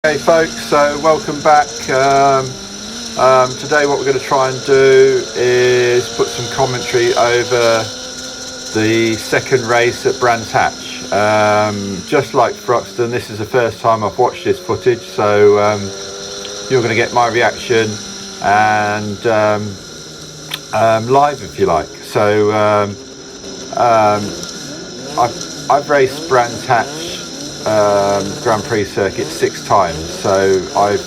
Hey folks, so welcome back. Today what we're going to try and do is put some commentary over the second race at Brands Hatch. Just like Thruxton, this is the first time I've watched this footage, so you're going to get my reaction and live if you like. So I've raced Brands Hatch Grand Prix circuit 6 times, so I've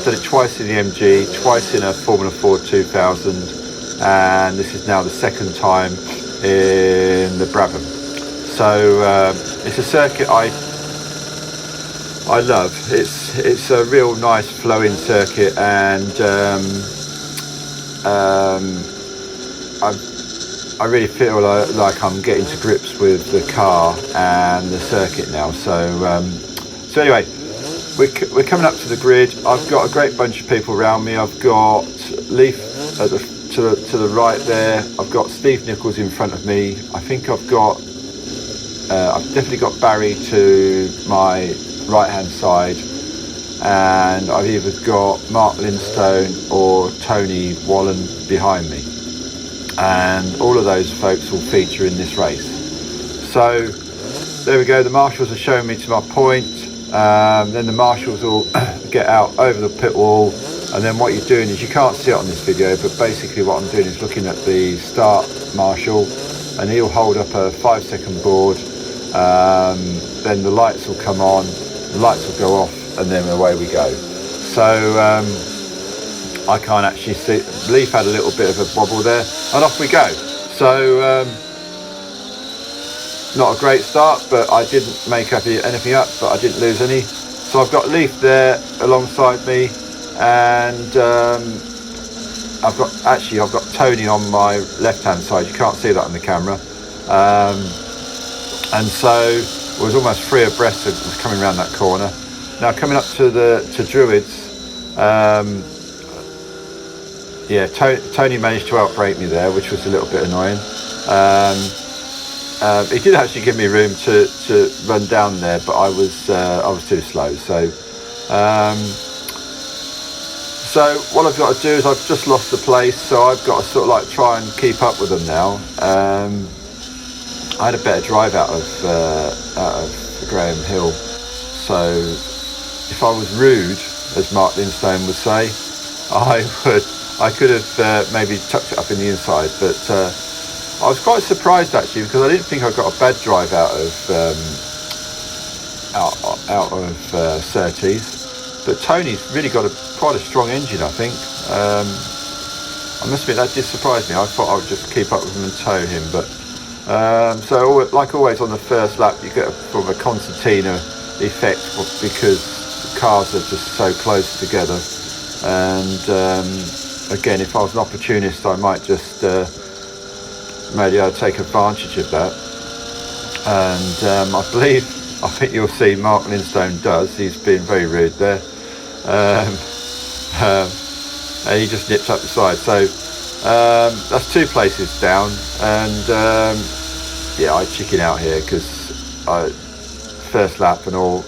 done it twice in the MG, twice in a Formula 4 2000, and this is now the second time in the Brabham. So it's a circuit I love. It's a real nice flowing circuit, and I really feel like I'm getting to grips with the car and the circuit now. So anyway, we're coming up to the grid. I've got a great bunch of people around me. I've got Leaf to the right there. I've got Steve Nichols in front of me. I think I've definitely got Barry to my right hand side, and I've either got Mark Lindstone or Tony Wallen behind me. And all of those folks will feature in this race. So there we go, the marshals are showing me to my point. Then the marshals will get out over the pit wall, and then what you're doing is, you can't see it on this video, but basically what I'm doing is looking at the start marshal, and he'll hold up a 5-second board. Then the lights will come on, the lights will go off, and then away we go. So I can't actually see. Leaf had a little bit of a wobble there, and off we go. So not a great start, but I didn't make anything up, but I didn't lose any. So I've got Leaf there alongside me, and I've got Tony on my left hand side. You can't see that on the camera, and so it was almost 3 abreast of coming around that corner. Now coming up to Druids. Yeah, Tony managed to outbrake me there, which was a little bit annoying. He did actually give me room to run down there, but I was too slow. So what I've got to do is, I've just lost the place, so I've got to sort of like try and keep up with them now. I had a better drive out of Graham Hill, so if I was rude, as Mark Lindstone would say, I could have maybe tucked it up in the inside, but I was quite surprised actually, because I didn't think I got a bad drive out of Surtees. But Tony's really got quite a strong engine, I think. I must admit, that did surprise me. I thought I would just keep up with him and tow him, but so like always on the first lap, you get a concertina effect, because the cars are just so close together. And again, if I was an opportunist, I might just maybe I'd take advantage of that. And I think you'll see Mark Lindstone does. He's been very rude there, and he just nipped up the side. So that's 2 places down, and yeah, I chicken out here because first lap and all,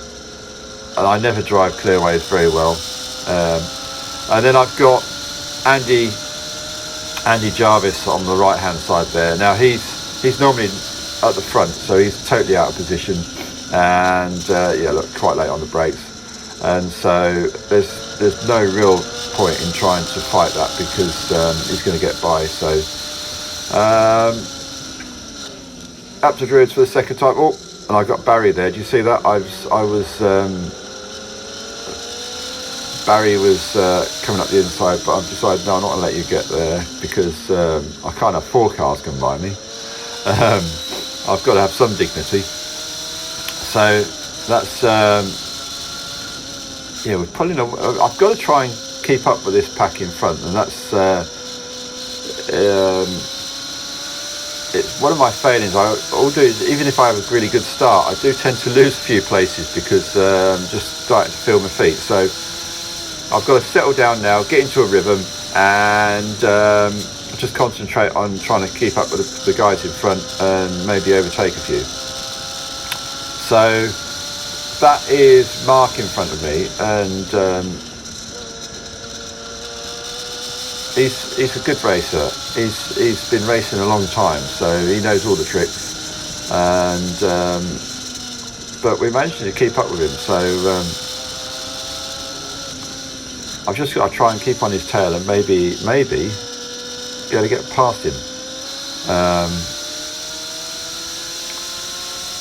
and I never drive clearways very well. And then I've got Andy Jarvis on the right hand side there. Now he's normally at the front, so he's totally out of position, and yeah, look, quite late on the brakes, and so there's no real point in trying to fight that, because he's going to get by. So up to Druids for the second time. Oh, and I got Barry there. Do you see that? Barry was coming up the inside, but I've decided, no, I'm not going to let you get there, because I can't have 4 cars come by me. I've got to have some dignity. So that's yeah, we're pulling. I've got to try and keep up with this pack in front, and that's it's one of my failings. I'll do is, even if I have a really good start, I do tend to lose a few places, because I'm just starting to feel my feet. So I've got to settle down now, get into a rhythm, and just concentrate on trying to keep up with the guys in front, and maybe overtake a few. So that is Mark in front of me, and he's a good racer. He's been racing a long time, so he knows all the tricks, and but we managed to keep up with him. So I've just got to try and keep on his tail, and maybe be able to get past him.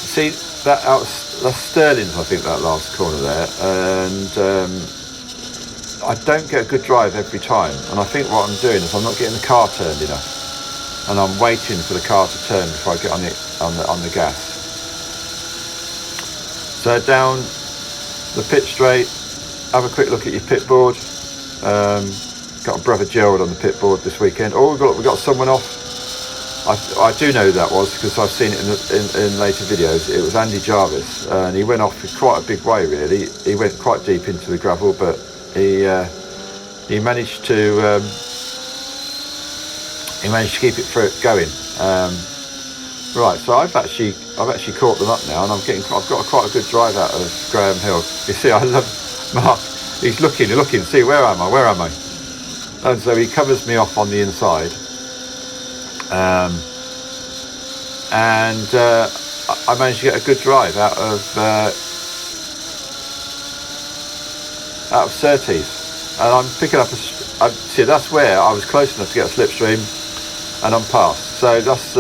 See, that's Sterling's, I think, that last corner there, and I don't get a good drive every time, and I think what I'm doing is I'm not getting the car turned enough, and I'm waiting for the car to turn before I get on the gas. So down the pit straight, have a quick look at your pit board. Got a brother Gerald on the pit board this weekend. Oh, we got someone off. I do know who that was because I've seen it in later videos. It was Andy Jarvis, and he went off quite a big way. Really, he went quite deep into the gravel, but he managed to keep it going. Right, so I've actually caught them up now, and I've got quite a good drive out of Graham Hill. You see, I love Mark. He's looking. See, where am I? And so he covers me off on the inside. I managed to get a good drive out of Surtees, and I'm picking up see, that's where I was close enough to get a slipstream, and I'm past. So that's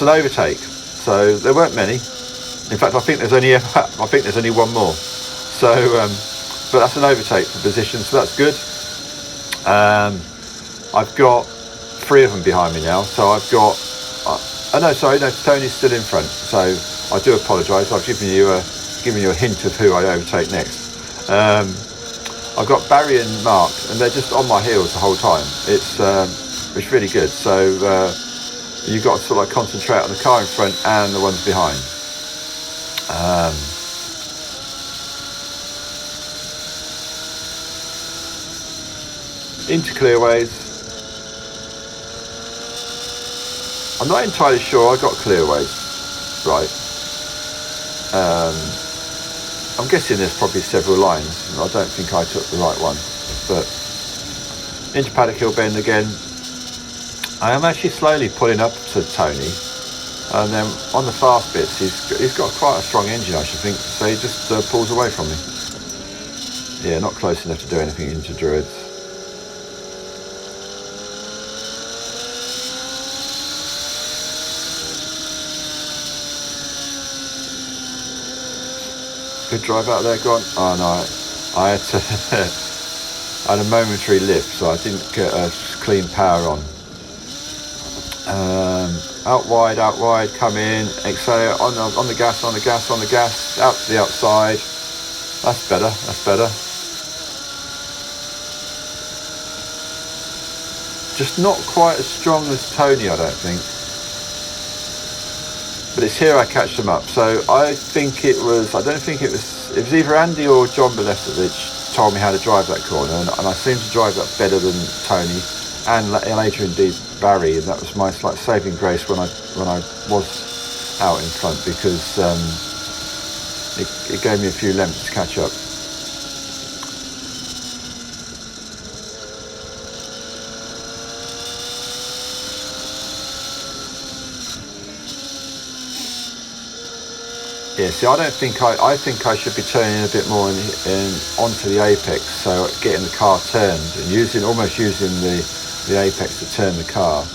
an overtake. So there weren't many. In fact, I think there's only one more. So, but that's an overtake for position, so that's good. I've got 3 of them behind me now, so I've got Tony's still in front, so I do apologise. I've given you a hint of who I overtake next. I've got Barry and Mark, and they're just on my heels the whole time. It's really good. So you've got to sort of like concentrate on the car in front and the ones behind. Into clearways. I'm not entirely sure I got clearways right. I'm guessing there's probably several lines. I don't think I took the right one. But into Paddock Hill Bend again. I am actually slowly pulling up to Tony, and then on the fast bits he's got quite a strong engine, I should think, so he just pulls away from me. Yeah, not close enough to do anything into Druids. Good drive out there, go on. Oh no, I had to I had a momentary lift, so I didn't get a clean power on. Out wide, come in, accelerate on the gas, out to the outside. That's better. Just not quite as strong as Tony, I don't think. But it's here I catch them up. So I think it was either Andy or John Bolesevich told me how to drive that corner, and I seem to drive that better than Tony, and later indeed Barry, and that was my slight saving grace when I was out in front, because it gave me a few lengths to catch up. Yeah, see, I think I should be turning a bit more onto the apex, so getting the car turned and almost using the apex to turn the car.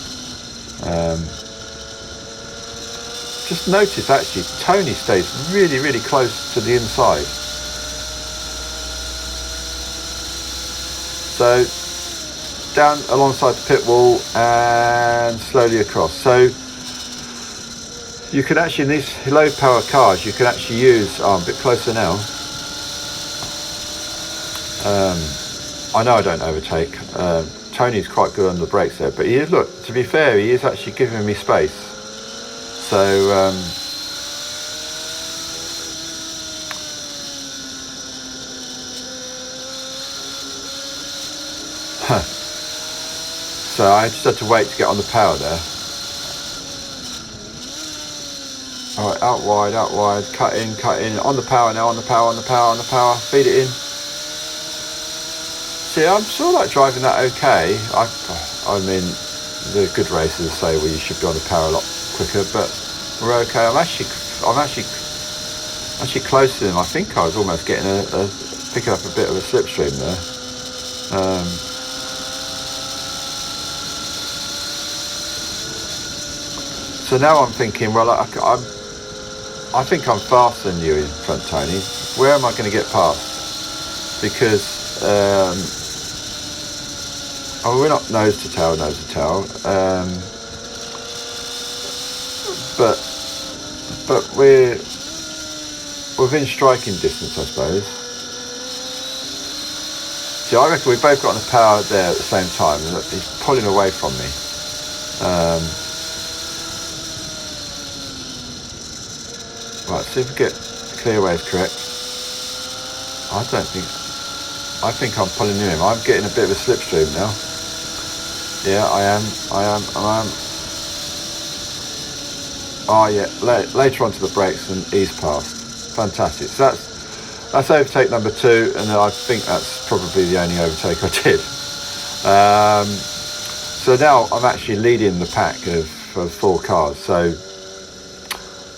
Just notice actually Tony stays really, really close to the inside. So down alongside the pit wall and slowly across. So you can actually, in these low power cars, you can actually use, I'm a bit closer now. I know I don't overtake. Tony's quite good on the brakes there, but look, to be fair, he is actually giving me space. So, so I just had to wait to get on the power there. All right, out wide, cut in, on the power now, on the power, feed it in. See, I'm sort of like driving that okay. I mean, the good racers say, well, you should be on the power a lot quicker, but we're okay. I'm actually close to them. I think I was almost getting picking up a bit of a slipstream there. So now I'm thinking, well, I think I'm faster than you in front, Tony. Where am I going to get past? Because we're not nose to tail, but we're within striking distance, I suppose. See, I reckon we both got on the power there at the same time, and he's pulling away from me. Right, see if we get the clear waves correct. I think I'm pulling him. I'm getting a bit of a slipstream now. Yeah, I am. Oh yeah, later onto the brakes and ease past. Fantastic. So that's overtake number 2, and I think that's probably the only overtake I did. So now I'm actually leading the pack of 4 cars. So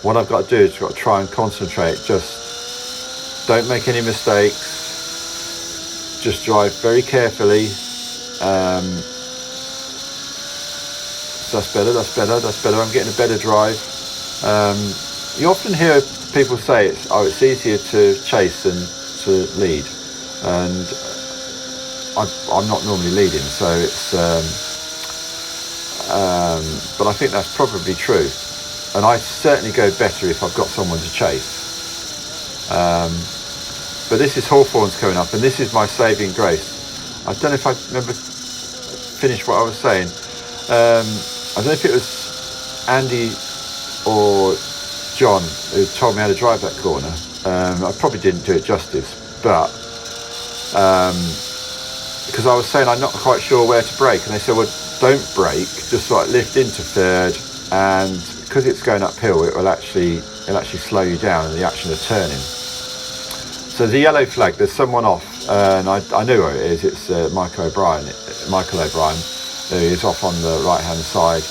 what I've got to do is got to try and concentrate. Just don't make any mistakes. Just drive very carefully. So that's better. I'm getting a better drive. You often hear people say it's easier to chase than to lead, and I'm not normally leading, so it's but I think that's probably true, and I certainly go better if I've got someone to chase. But this is Hawthorne's coming up, and this is my saving grace. I don't know if I remember finish what I was saying. I don't know if it was Andy or John who told me how to drive that corner. I probably didn't do it justice, but because I was saying I'm not quite sure where to brake, and they said, well, don't brake, just like lift into third, and because it's going uphill, it'll actually slow you down in the action of turning. So the yellow flag, there's someone off, and I knew who it is. It's Michael O'Brien, who is off on the right hand side.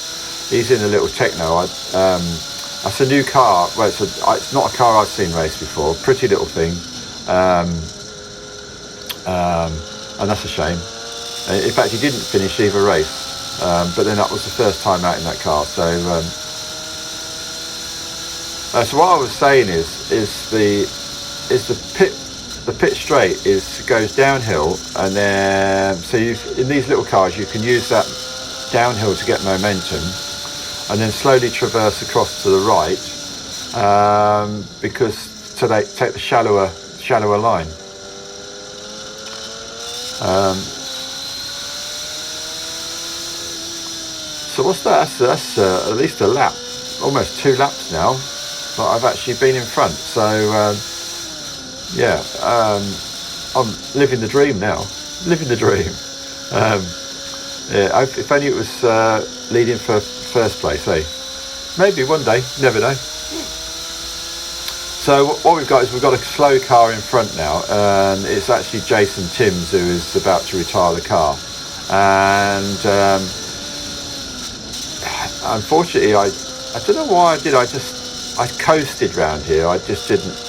He's in a little Techno. That's a new car. Well, it's not a car I've seen race before. Pretty little thing, and that's a shame. In fact, he didn't finish either race, but then that was the first time out in that car. So what I was saying is the pit straight goes downhill, and then so in these little cars you can use that downhill to get momentum, and then slowly traverse across to the right, because to take the shallower line. So what's that? That's at least a lap, almost 2 laps now, but I've actually been in front. So yeah, I'm living the dream now. Yeah, if only it was leading for first place, eh? Maybe one day, never know. So what we've got is we've got a slow car in front now, and it's actually Jason Timms who is about to retire the car. And unfortunately, I don't know why I did. I coasted round here. I just didn't.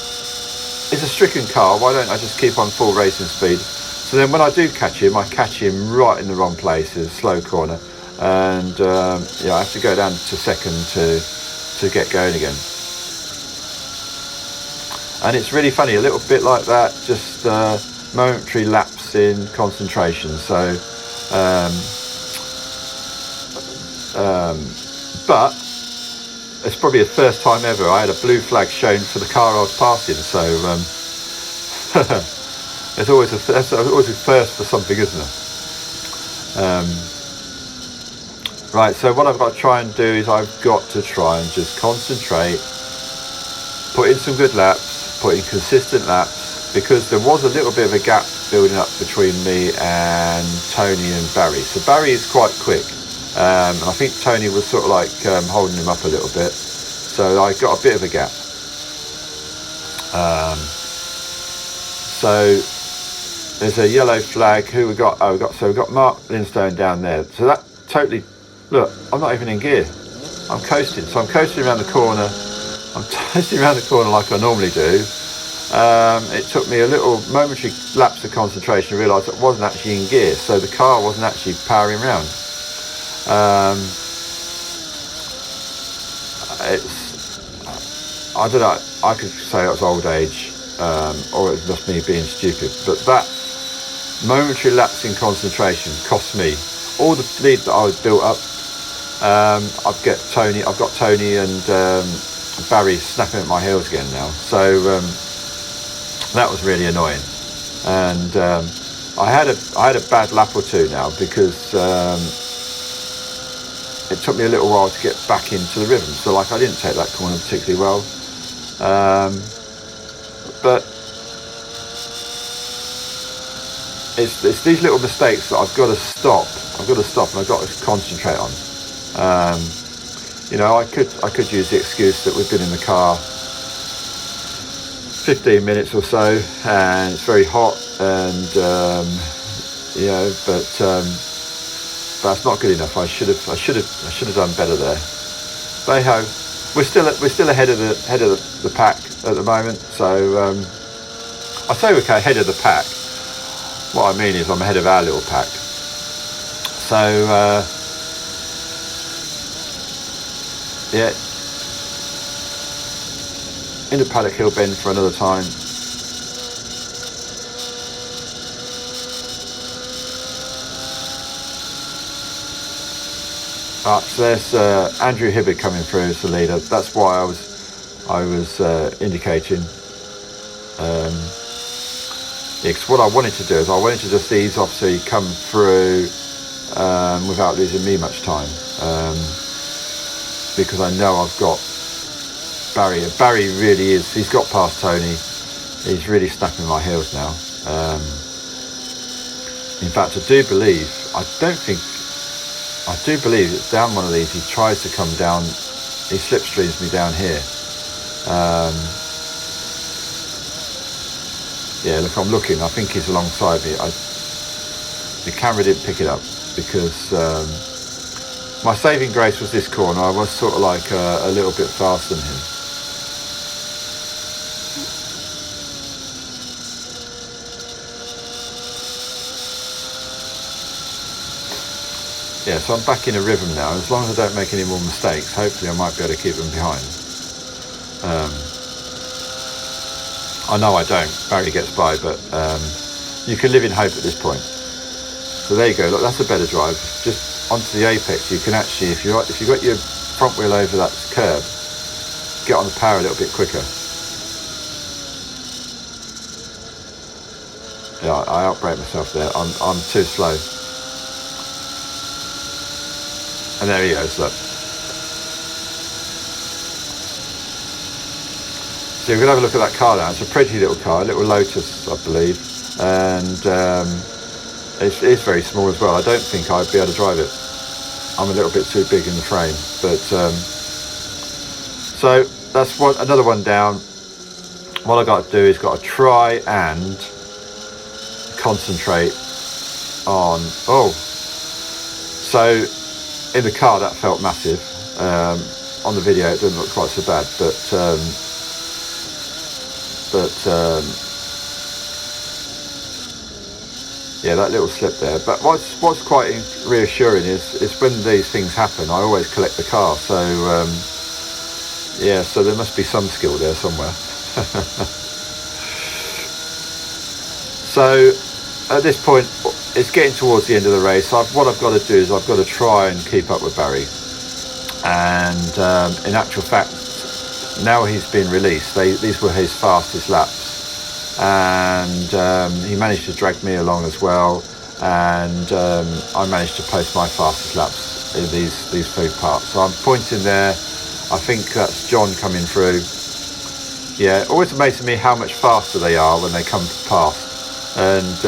It's a stricken car. Why don't I just keep on full racing speed? So then when I do catch him, I catch him right in the wrong place. It's a slow corner, and yeah, I have to go down to second to get going again. And it's really funny, a little bit like that, just momentary lapse in concentration. So, but it's probably the first time ever I had a blue flag shown for the car I was passing. So it's always a first for something, isn't it? Right. So what I've got to try and do is I've got to try and just concentrate, put in some good laps. Put in consistent laps, because there was a little bit of a gap building up between me and Tony and Barry. So Barry is quite quick, and I think Tony was sort of like holding him up a little bit. so I got a bit of a gap. So there's a yellow flag. Who we got? Oh, we've got Mark Lindstone down there. So that totally, look, I'm not even in gear. I'm coasting. So I'm coasting around the corner. I'm coasting around the corner like I normally do. It took me a little momentary lapse of concentration to realise it wasn't actually in gear. So the car wasn't actually powering around. I don't know, I could say it was old age, or it was just me being stupid, but that momentary lapse in concentration cost me all the lead that I was built up. I've got Tony and Barry snapping at my heels again now, so that was really annoying. And I had a bad lap or two now, because it took me a little while to get back into the rhythm. So like, I didn't take that corner particularly well. But it's these little mistakes that I've got to stop and I've got to concentrate on. You know, I could use the excuse that we've been in the car 15 minutes or so and it's very hot, and you know, but that's not good enough. I should have done better there. But hey ho, we're still ahead of the pack at the moment. So I say we're ahead of the pack. What I mean is I'm ahead of our little pack. So yeah, in the Paddock Hill bend for another time. So there's Andrew Hibbard coming through as the leader. That's why I was indicating. Because what I wanted to do is I wanted to just ease off so you come through without losing me much time. Because I know I've got Barry. Barry really is. He's got past Tony. He's really snapping my heels now. In fact, I do believe it's down one of these. He tries to come down. He slipstreams me down here. Yeah, look, I'm looking. I think he's alongside me. The camera didn't pick it up because my saving grace was this corner. I was sort of like a little bit faster than him. Yeah, so I'm back in a rhythm now. As long as I don't make any more mistakes, hopefully I might be able to keep them behind. I know I don't. Barry gets by, but you can live in hope at this point. So there you go. Look, that's a better drive. Just onto the apex, you can actually, if you've got your front wheel over that curb, get on the power a little bit quicker. Yeah, I outbrake myself there. I'm too slow. And there he goes, look. So we're going to have a look at that car now. It's a pretty little car, a little Lotus, I believe. And it's very small as well. I don't think I'd be able to drive it. I'm a little bit too big in the frame. But so that's another one down. What I've got to do is got to try and concentrate on... Oh, so... in the car that felt massive. On the video it didn't look quite so bad, but yeah, that little slip there. But what's quite reassuring is when these things happen, I always collect the car. So yeah, so there must be some skill there somewhere. So at this point, it's getting towards the end of the race. What I've got to do is I've got to try and keep up with Barry. And in actual fact, now he's been released. These were his fastest laps. And he managed to drag me along as well. And I managed to post my fastest laps in these food parts. So I'm pointing there. I think that's John coming through. Yeah, it always amazes me how much faster they are when they come past. And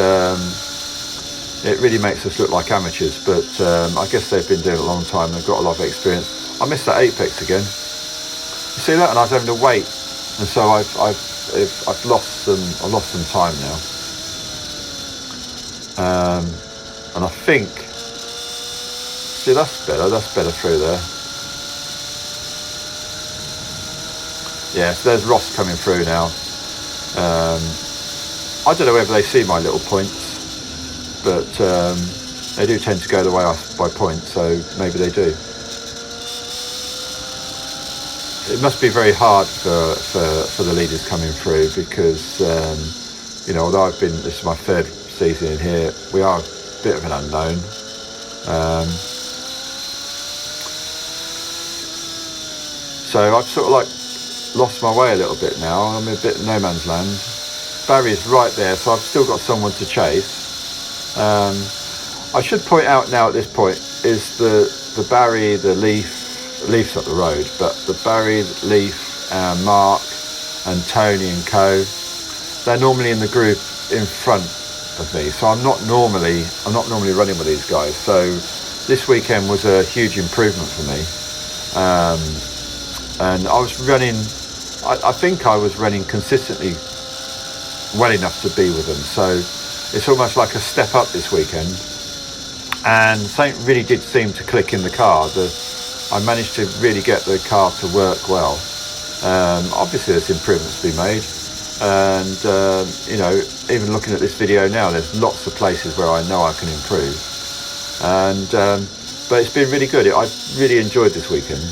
it really makes us look like amateurs, but I guess they've been doing it a long time. They've got a lot of experience. I missed that apex again. see that? And I was having to wait, and so I've lost some time now. And I think, see, that's better through there. Yeah, so there's Ross coming through now. I don't know whether they see my little points, but they do tend to go the way by points, so maybe they do. It must be very hard for the leaders coming through, because you know, although this is my third season in here, we are a bit of an unknown. So I've sort of like lost my way a little bit now. I'm a bit no man's land. Barry's right there, so I've still got someone to chase. I should point out now at this point is the Barry, the Leaf's up the road, but the Barry, Leaf, Mark and Tony and co, they're normally in the group in front of me, so I'm not normally running with these guys. So this weekend was a huge improvement for me, and I was running, I think I was running consistently well enough to be with them, so it's almost like a step up this weekend. And something really did seem to click in the car. I managed to really get the car to work well. Obviously there's improvements to be made, and you know, even looking at this video now, there's lots of places where I know I can improve, and but it's been really good. I really enjoyed this weekend,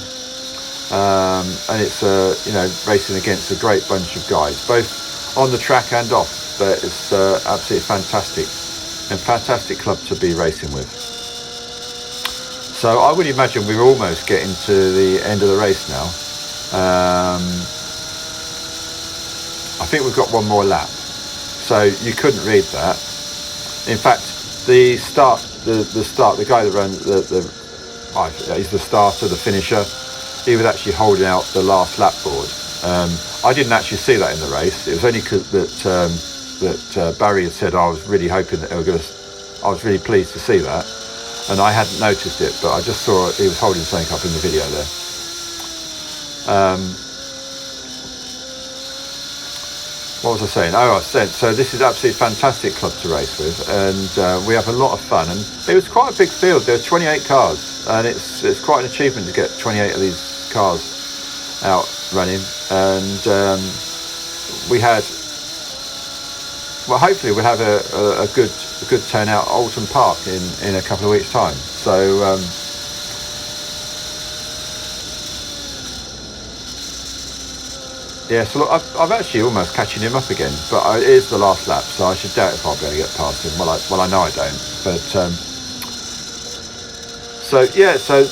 and it's you know, racing against a great bunch of guys, both on the track and off. But it's absolutely fantastic club to be racing with. So I would imagine we're almost getting to the end of the race now. I think we've got one more lap, so you couldn't read that. In fact, the guy that ran he's the starter, the finisher, he was actually holding out the last lap board. I didn't actually see that in the race. It was only that Barry had said I was really hoping that I was really pleased to see that, and I hadn't noticed it, but I just saw he was holding something up in the video there. What was I saying? Oh, I said, so this is absolutely fantastic club to race with, and we have a lot of fun, and it was quite a big field. There were 28 cars, and it's quite an achievement to get 28 of these cars out running, and we had, well, hopefully we'll have a good turnout at Oulton Park in a couple of weeks' time. So yeah, so look, I've actually almost catching him up again, but it is the last lap, so I should doubt if I'll be able to get past him. Well, I know I don't, but so yeah, so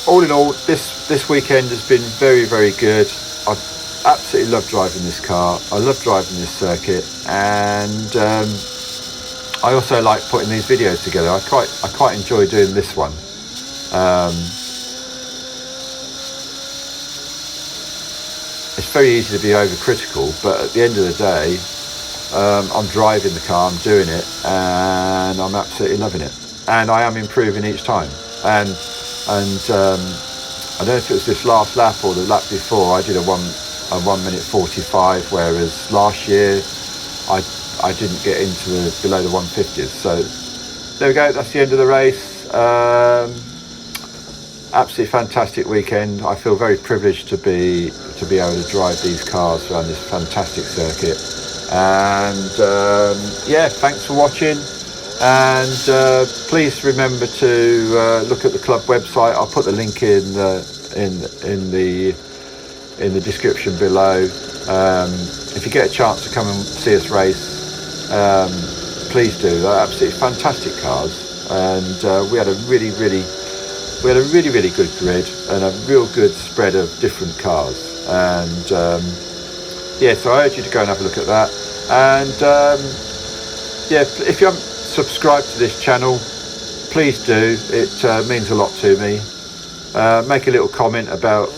all in all, this weekend has been very, very good. I've absolutely loved driving this car. I love driving this circuit, and I also like putting these videos together. I quite enjoy doing this one. It's very easy to be overcritical, but at the end of the day, I'm driving the car, I'm doing it, and I'm absolutely loving it, and I am improving each time. And I don't know if it was this last lap or the lap before, I did a 1 minute 45, whereas last year I didn't get into below the 150s. So there we go, that's the end of the race. Absolutely fantastic weekend. I feel very privileged to be able to drive these cars around this fantastic circuit. And yeah, thanks for watching. And please remember to look at the club website. I'll put the link in the description below. If you get a chance to come and see us race, please do. They're absolutely fantastic cars, and we had a really good grid and a real good spread of different cars. And yeah, so I urge you to go and have a look at that. And yeah, if you haven't subscribed to this channel, please do. It means a lot to me. Make a little comment about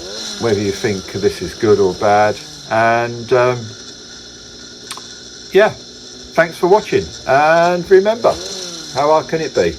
whether you think this is good or bad. And yeah, thanks for watching. And remember, how hard can it be?